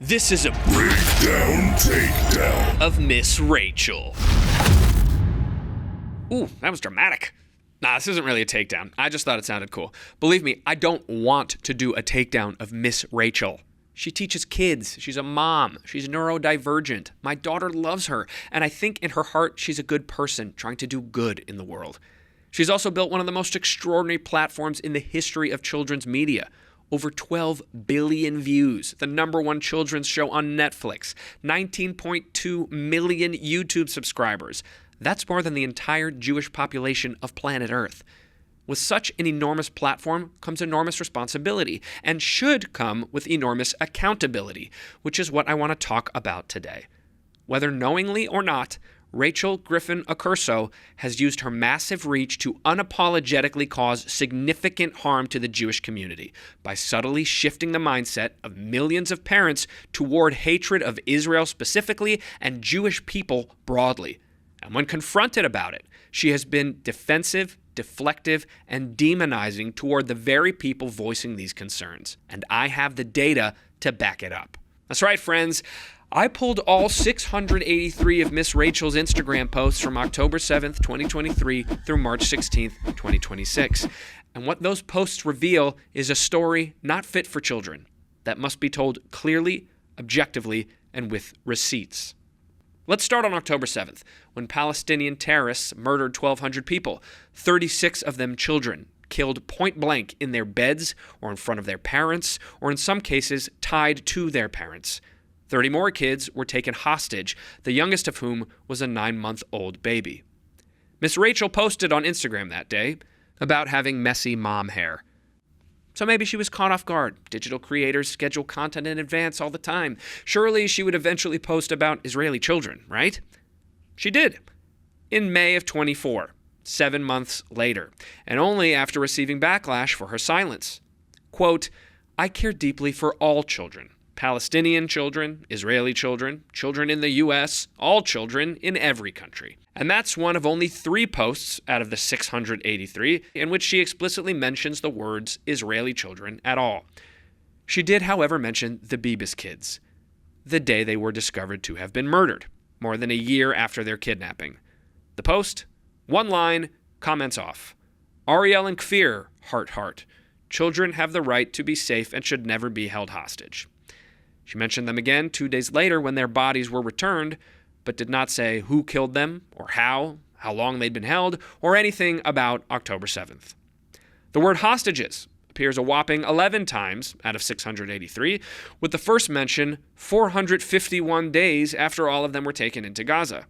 This is a Breakdown Takedown of Miss Rachel. Ooh, that was dramatic. Nah, this isn't really a takedown. I just thought it sounded cool. Believe me, I don't want to do a takedown of Miss Rachel. She teaches kids. She's a mom. She's neurodivergent. My daughter loves her, and I think in her heart she's a good person trying to do good in the world. She's also built one of the most extraordinary platforms in the history of children's media. Over 12 billion views, the #1 children's show on Netflix, 19.2 million YouTube subscribers. That's more than the entire Jewish population of planet Earth. With such an enormous platform comes enormous responsibility, and should come with enormous accountability, which is what I want to talk about today. Whether knowingly or not, Rachel Griffin Accurso has used her massive reach to unapologetically cause significant harm to the Jewish community by subtly shifting the mindset of millions of parents toward hatred of Israel specifically and Jewish people broadly. And when confronted about it, she has been defensive, deflective, and demonizing toward the very people voicing these concerns. And I have the data to back it up. That's right, friends. I pulled all 683 of Miss Rachel's Instagram posts from October 7th, 2023 through March 16th, 2026. And what those posts reveal is a story not fit for children that must be told clearly, objectively, and with receipts. Let's start on October 7th, when Palestinian terrorists murdered 1,200 people, 36 of them children, killed point blank in their beds or in front of their parents, or in some cases tied to their parents. 30 more kids were taken hostage, the youngest of whom was a 9-month-old baby. Miss Rachel posted on Instagram that day about having messy mom hair. So maybe she was caught off guard. Digital creators schedule content in advance all the time. Surely she would eventually post about Israeli children, right? She did. In May of 24, 7 months later, and only after receiving backlash for her silence. Quote, "I care deeply for all children. Palestinian children, Israeli children, children in the U.S., all children in every country." And that's one of only 3 posts out of the 683 in which she explicitly mentions the words Israeli children at all. She did, however, mention the Bibas kids, the day they were discovered to have been murdered, more than a year after their kidnapping. The post, 1 line, comments off. Ariel and Kfir, heart, heart. Children have the right to be safe and should never be held hostage. She mentioned them again 2 days later when their bodies were returned, but did not say who killed them or how long they'd been held, or anything about October 7th. The word hostages appears a whopping 11 times out of 683, with the first mention 451 days after all of them were taken into Gaza.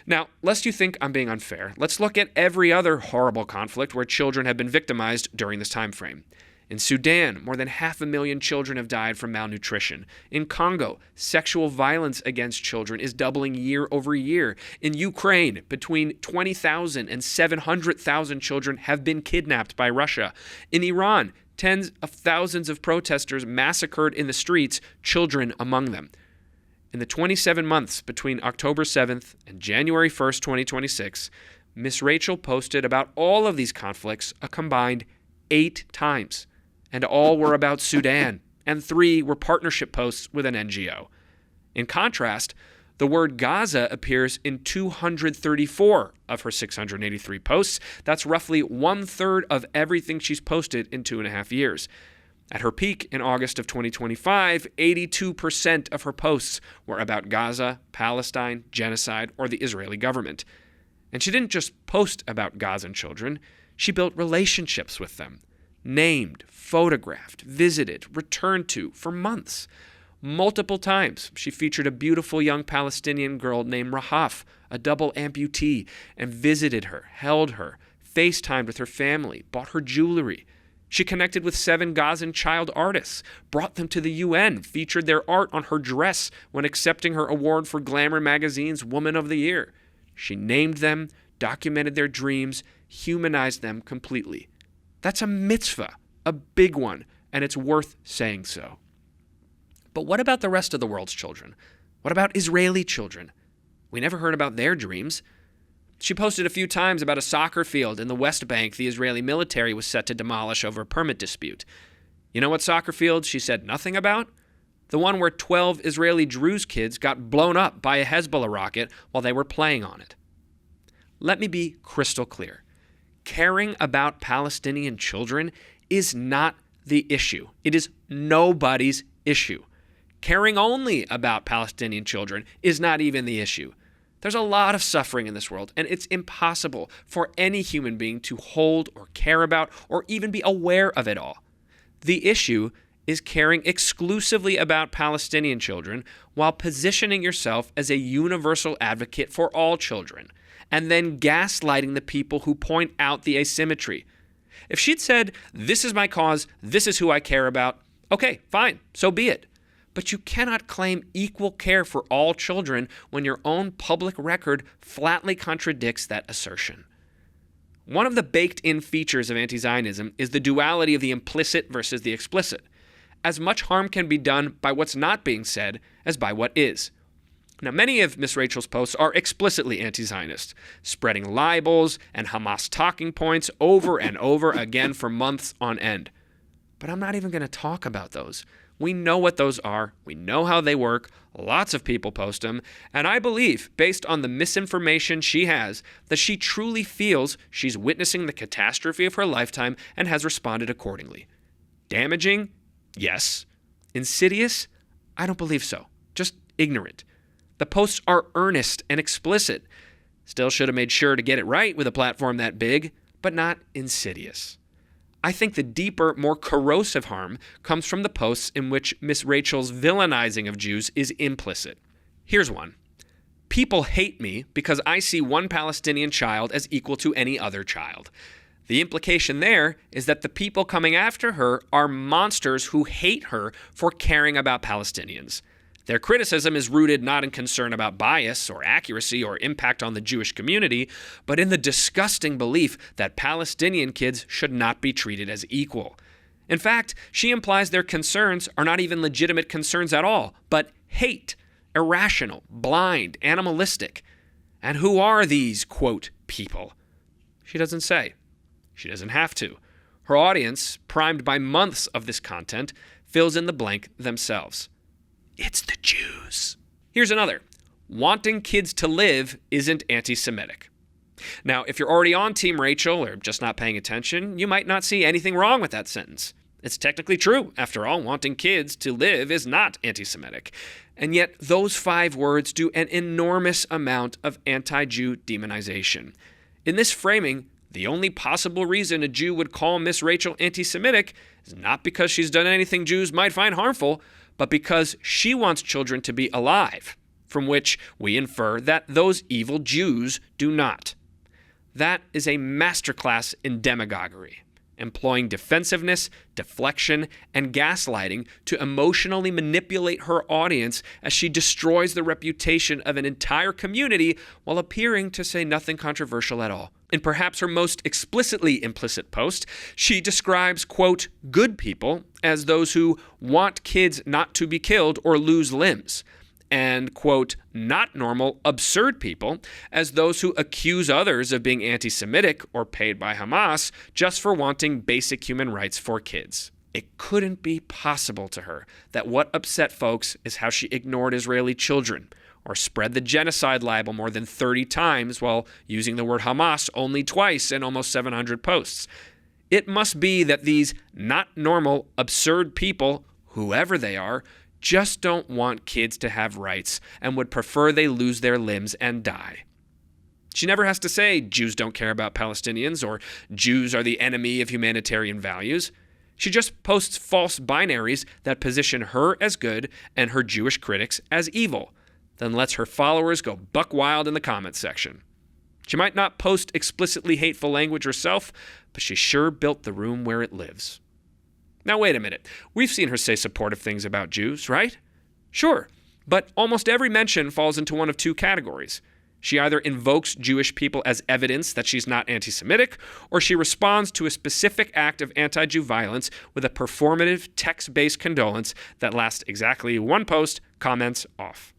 Now, lest you think I'm being unfair, let's look at every other horrible conflict where children have been victimized during this time frame. In Sudan, more than 500,000 children have died from malnutrition. In Congo, sexual violence against children is doubling year over year. In Ukraine, between 20,000 and 700,000 children have been kidnapped by Russia. In Iran, tens of thousands of protesters massacred in the streets, children among them. In the 27 months between October 7th and January 1st, 2026, Miss Rachel posted about all of these conflicts a combined 8 times. And all were about Sudan, and 3 were partnership posts with an NGO. In contrast, the word Gaza appears in 234 of her 683 posts. That's roughly 1/3 of everything she's posted in 2.5 years. At her peak in August of 2025, 82% of her posts were about Gaza, Palestine, genocide, or the Israeli government. And she didn't just post about Gazan children, she built relationships with them. Named, photographed, visited, returned to for months. Multiple times, she featured a beautiful young Palestinian girl named Rahaf, a double amputee, and visited her, held her, FaceTimed with her family, bought her jewelry. She connected with 7 Gazan child artists, brought them to the UN, featured their art on her dress when accepting her award for Glamour magazine's Woman of the Year. She named them, documented their dreams, humanized them completely. That's a mitzvah, a big one, and it's worth saying so. But what about the rest of the world's children? What about Israeli children? We never heard about their dreams. She posted a few times about a soccer field in the West Bank the Israeli military was set to demolish over a permit dispute. You know what soccer field she said nothing about? The one where 12 Israeli Druze kids got blown up by a Hezbollah rocket while they were playing on it. Let me be crystal clear. Caring about Palestinian children is not the issue. It is nobody's issue. Caring only about Palestinian children is not even the issue. There's a lot of suffering in this world, and it's impossible for any human being to hold or care about or even be aware of it all. The issue is caring exclusively about Palestinian children while positioning yourself as a universal advocate for all children, and then gaslighting the people who point out the asymmetry. If she'd said, "This is my cause, this is who I care about," okay, fine, so be it. But you cannot claim equal care for all children when your own public record flatly contradicts that assertion. One of the baked-in features of anti-Zionism is the duality of the implicit versus the explicit. As much harm can be done by what's not being said as by what is. Now, many of Miss Rachel's posts are explicitly anti-Zionist, spreading libels and Hamas talking points over and over again for months on end. But I'm not even going to talk about those. We know what those are. We know how they work. Lots of people post them. And I believe, based on the misinformation she has, that she truly feels she's witnessing the catastrophe of her lifetime and has responded accordingly. Damaging? Yes. Insidious? I don't believe so. Just ignorant. The posts are earnest and explicit. Still should have made sure to get it right with a platform that big, but not insidious. I think the deeper, more corrosive harm comes from the posts in which Miss Rachel's villainizing of Jews is implicit. Here's one. People hate me because I see one Palestinian child as equal to any other child. The implication there is that the people coming after her are monsters who hate her for caring about Palestinians. Their criticism is rooted not in concern about bias or accuracy or impact on the Jewish community, but in the disgusting belief that Palestinian kids should not be treated as equal. In fact, she implies their concerns are not even legitimate concerns at all, but hate, irrational, blind, animalistic. And who are these, quote, people? She doesn't say. She doesn't have to. Her audience, primed by months of this content, fills in the blank themselves. It's the Jews. Here's another. Wanting kids to live isn't anti-Semitic. Now, if you're already on Team Rachel or just not paying attention, you might not see anything wrong with that sentence. It's technically true. After all, wanting kids to live is not anti-Semitic. And yet, those 5 words do an enormous amount of anti-Jew demonization. In this framing, the only possible reason a Jew would call Miss Rachel anti-Semitic is not because she's done anything Jews might find harmful, but because she wants children to be alive, from which we infer that those evil Jews do not. That is a masterclass in demagoguery, employing defensiveness, deflection, and gaslighting to emotionally manipulate her audience as she destroys the reputation of an entire community while appearing to say nothing controversial at all. In perhaps her most explicitly implicit post, she describes, quote, good people as those who want kids not to be killed or lose limbs, and, quote, not normal, absurd people as those who accuse others of being anti-Semitic or paid by Hamas just for wanting basic human rights for kids. It couldn't be possible to her that what upset folks is how she ignored Israeli children, or spread the genocide libel more than 30 times while using the word Hamas only twice in almost 700 posts. It must be that these not normal, absurd people, whoever they are, just don't want kids to have rights and would prefer they lose their limbs and die. She never has to say Jews don't care about Palestinians or Jews are the enemy of humanitarian values. She just posts false binaries that position her as good and her Jewish critics as evil, then lets her followers go buck wild in the comments section. She might not post explicitly hateful language herself, but she sure built the room where it lives. Now wait a minute. We've seen her say supportive things about Jews, right? Sure, but almost every mention falls into one of 2 categories. She either invokes Jewish people as evidence that she's not anti-Semitic, or she responds to a specific act of anti-Jew violence with a performative text-based condolence that lasts exactly 1 post, comments off.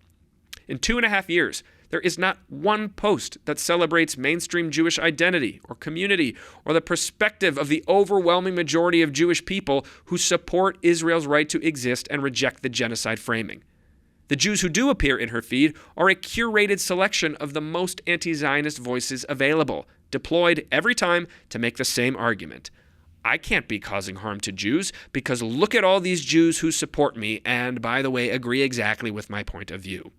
In 2.5 years, There is not one post that celebrates mainstream Jewish identity or community or the perspective of the overwhelming majority of Jewish people who support Israel's right to exist and reject the genocide framing. The Jews who do appear in her feed are a curated selection of the most anti-Zionist voices available, deployed every time to make the same argument. I can't be causing harm to Jews because look at all these Jews who support me and, by the way, agree exactly with my point of view.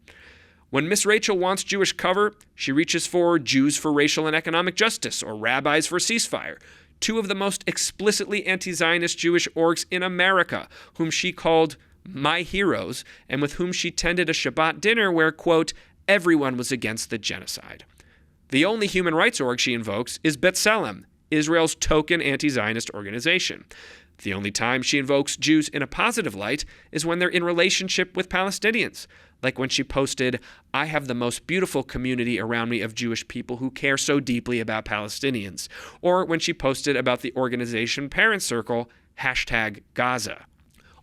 When Miss Rachel wants Jewish cover, she reaches for Jews for Racial and Economic Justice or Rabbis for Ceasefire, two of the most explicitly anti-Zionist Jewish orgs in America, whom she called my heroes and with whom she tended a Shabbat dinner where, quote, everyone was against the genocide. The only human rights org she invokes is B'Tselem, Israel's token anti-Zionist organization. The only time she invokes Jews in a positive light is when they're in relationship with Palestinians, like when she posted, I have the most beautiful community around me of Jewish people who care so deeply about Palestinians, or when she posted about the organization Parent Circle, #Gaza.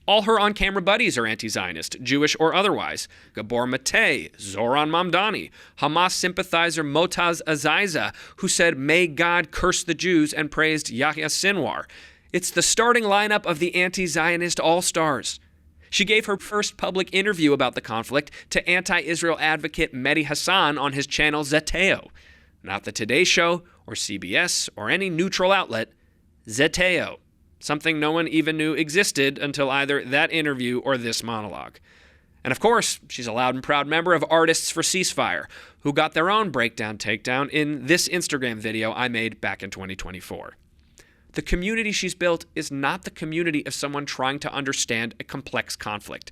All her on-camera buddies are anti-Zionist, Jewish or otherwise. Gabor Mate, Zoran Mamdani, Hamas sympathizer Motaz Aziza, who said, may God curse the Jews, and praised Yahya Sinwar. It's the starting lineup of the anti-Zionist all-stars. She gave her first public interview about the conflict to anti-Israel advocate Mehdi Hassan on his channel Zeteo. Not the Today Show or CBS or any neutral outlet, Zeteo. Something no one even knew existed until either that interview or this monologue. And of course, she's a loud and proud member of Artists for Ceasefire, who got their own breakdown takedown in this Instagram video I made back in 2024. The community she's built is not the community of someone trying to understand a complex conflict.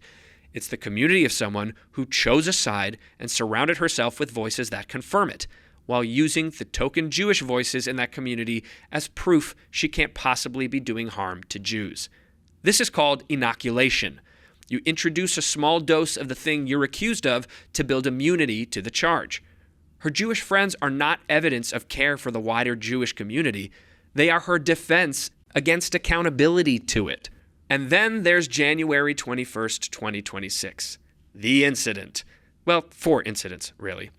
It's the community of someone who chose a side and surrounded herself with voices that confirm it, while using the token Jewish voices in that community as proof she can't possibly be doing harm to Jews. This is called inoculation. You introduce a small dose of the thing you're accused of to build immunity to the charge. Her Jewish friends are not evidence of care for the wider Jewish community. They are her defense against accountability to it. And then there's January 21st, 2026. The incident. Well, 4 incidents, really.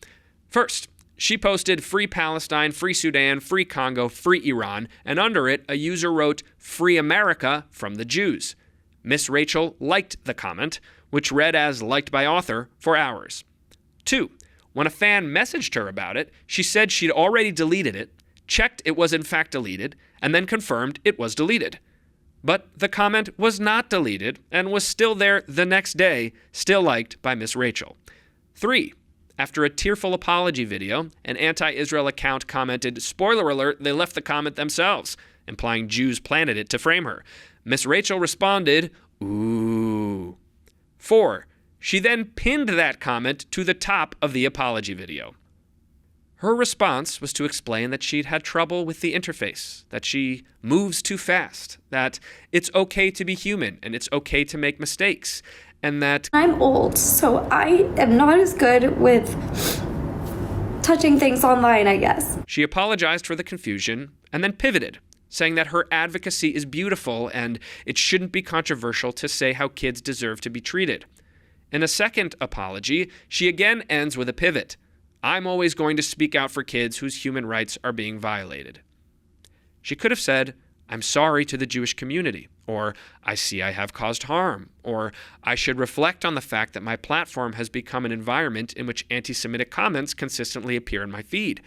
First, she posted Free Palestine, Free Sudan, Free Congo, Free Iran, and under it, a user wrote, Free America from the Jews. Miss Rachel liked the comment, which read as liked by author, for hours. 2, when a fan messaged her about it, she said she'd already deleted it, checked it was in fact deleted, and then confirmed it was deleted. But the comment was not deleted and was still there the next day, still liked by Miss Rachel. 3, after a tearful apology video, an anti-Israel account commented, spoiler alert, they left the comment themselves, implying Jews planted it to frame her. Miss Rachel responded, ooh. 4, she then pinned that comment to the top of the apology video. Her response was to explain that she'd had trouble with the interface, that she moves too fast, that it's okay to be human and it's okay to make mistakes, and that I'm old, so I am not as good with touching things online, I guess. She apologized for the confusion and then pivoted, saying that her advocacy is beautiful and it shouldn't be controversial to say how kids deserve to be treated. In a second apology, she again ends with a pivot. I'm always going to speak out for kids whose human rights are being violated. She could have said, I'm sorry to the Jewish community, or I see I have caused harm, or I should reflect on the fact that my platform has become an environment in which anti-Semitic comments consistently appear in my feed.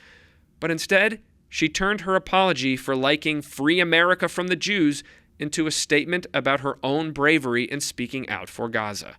But instead, she turned her apology for liking Free America from the Jews into a statement about her own bravery in speaking out for Gaza.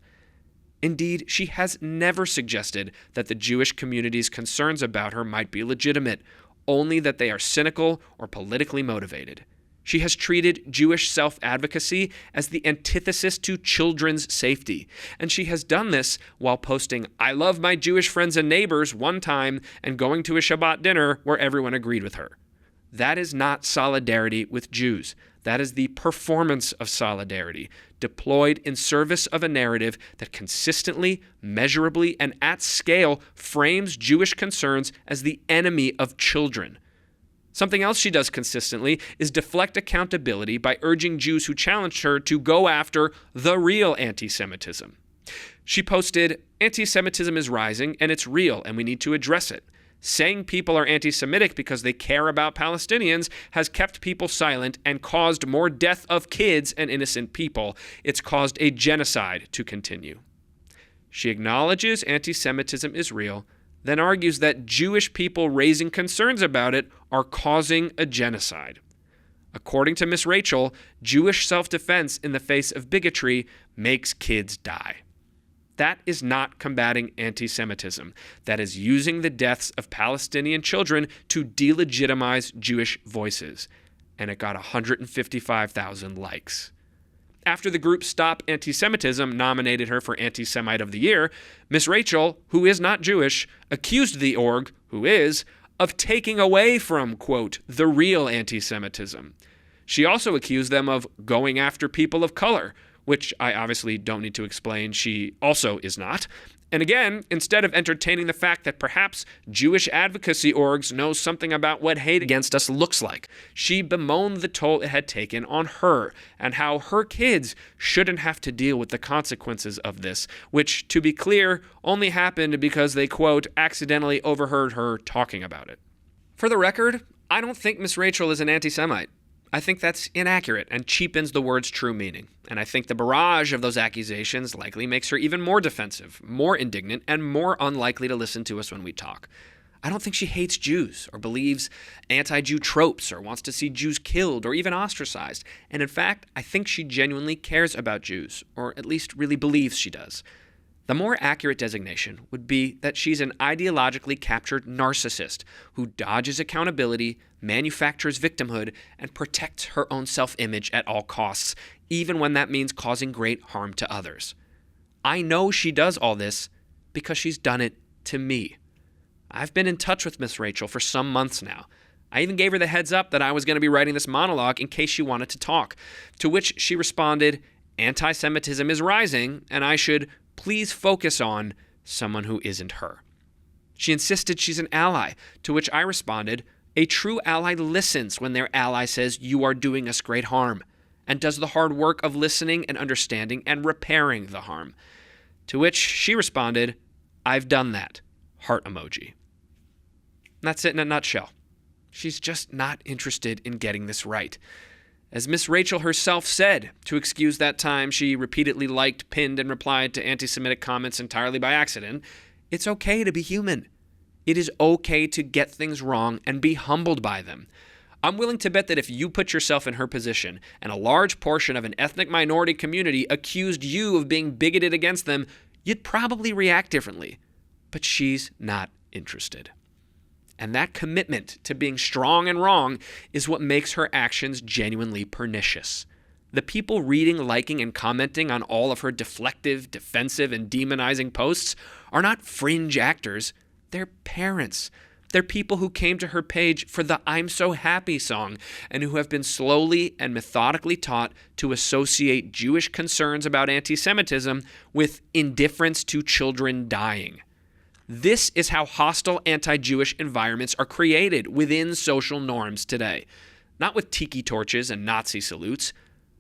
Indeed, she has never suggested that the Jewish community's concerns about her might be legitimate, only that they are cynical or politically motivated. She has treated Jewish self-advocacy as the antithesis to children's safety, and she has done this while posting, I love my Jewish friends and neighbors one time and going to a Shabbat dinner where everyone agreed with her. That is not solidarity with Jews. That is the performance of solidarity, deployed in service of a narrative that consistently, measurably, and at scale frames Jewish concerns as the enemy of children. Something else she does consistently is deflect accountability by urging Jews who challenged her to go after the real anti-Semitism. She posted, "Anti-Semitism is rising, and it's real, and we need to address it. Saying people are anti-Semitic because they care about Palestinians has kept people silent and caused more death of kids and innocent people. It's caused a genocide to continue." She acknowledges anti-Semitism is real, then argues that Jewish people raising concerns about it are causing a genocide. According to Miss Rachel, Jewish self-defense in the face of bigotry makes kids die. That is not combating anti-Semitism. That is using the deaths of Palestinian children to delegitimize Jewish voices. And it got 155,000 likes. After the group Stop Anti-Semitism nominated her for Anti-Semite of the Year, Miss Rachel, who is not Jewish, accused the org, who is, of taking away from, quote, the real anti-Semitism. She also accused them of going after people of color, which I obviously don't need to explain she also is not. And again, instead of entertaining the fact that perhaps Jewish advocacy orgs know something about what hate against us looks like, she bemoaned the toll it had taken on her and how her kids shouldn't have to deal with the consequences of this, which, to be clear, only happened because they, quote, accidentally overheard her talking about it. For the record, I don't think Miss Rachel is an anti-Semite. I think that's inaccurate and cheapens the word's true meaning. And I think the barrage of those accusations likely makes her even more defensive, more indignant, and more unlikely to listen to us when we talk. I don't think she hates Jews or believes anti-Jew tropes or wants to see Jews killed or even ostracized. And in fact, I think she genuinely cares about Jews, or at least really believes she does. The more accurate designation would be that she's an ideologically captured narcissist who dodges accountability, manufactures victimhood, and protects her own self-image at all costs, even when that means causing great harm to others. I know she does all this because she's done it to me. I've been in touch with Miss Rachel for some months now. I even gave her the heads up that I was going to be writing this monologue in case she wanted to talk, to which she responded, "Anti-Semitism is rising, and I should please focus on someone who isn't her." She insisted she's an ally, to which I responded, "A true ally listens when their ally says you are doing us great harm, and does the hard work of listening and understanding and repairing the harm." To which she responded, "I've done that." Heart emoji. And that's it in a nutshell. She's just not interested in getting this right. As Miss Rachel herself said, to excuse that time she repeatedly liked, pinned, and replied to anti-Semitic comments entirely by accident, it's okay to be human. It is okay to get things wrong and be humbled by them. I'm willing to bet that if you put yourself in her position and a large portion of an ethnic minority community accused you of being bigoted against them, you'd probably react differently. But she's not interested. And that commitment to being strong and wrong is what makes her actions genuinely pernicious. The people reading, liking, and commenting on all of her deflective, defensive, and demonizing posts are not fringe actors. They're parents. They're people who came to her page for the "I'm So Happy" song and who have been slowly and methodically taught to associate Jewish concerns about anti-Semitism with indifference to children dying. This is how hostile anti-Jewish environments are created within social norms today. Not with tiki torches and Nazi salutes,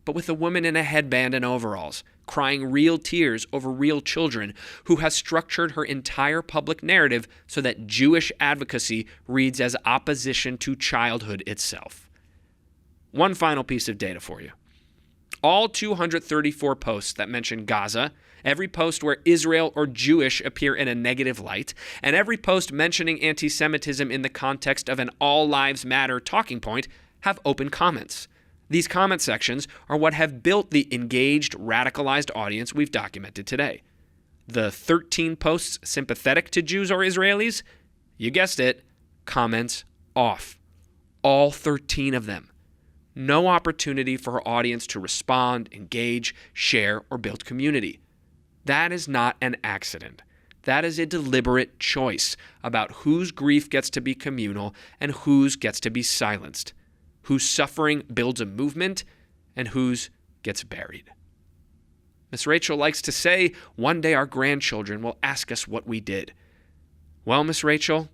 but with a woman in a headband and overalls, crying real tears over real children, who has structured her entire public narrative so that Jewish advocacy reads as opposition to childhood itself. One final piece of data for you. All 234 posts that mention Gaza, every post where Israel or Jewish appear in a negative light, and every post mentioning anti-Semitism in the context of an all lives matter talking point have open comments. These comment sections are what have built the engaged, radicalized audience we've documented today. The 13 posts sympathetic to Jews or Israelis, you guessed it, comments off. All 13 of them. No opportunity for her audience to respond, engage, share, or build community. That is not an accident. That is a deliberate choice about whose grief gets to be communal and whose gets to be silenced, whose suffering builds a movement and whose gets buried. Miss Rachel likes to say, one day our grandchildren will ask us what we did. Well, Miss Rachel,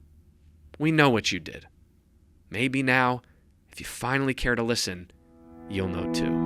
we know what you did. Maybe now, if you finally care to listen, you'll know too.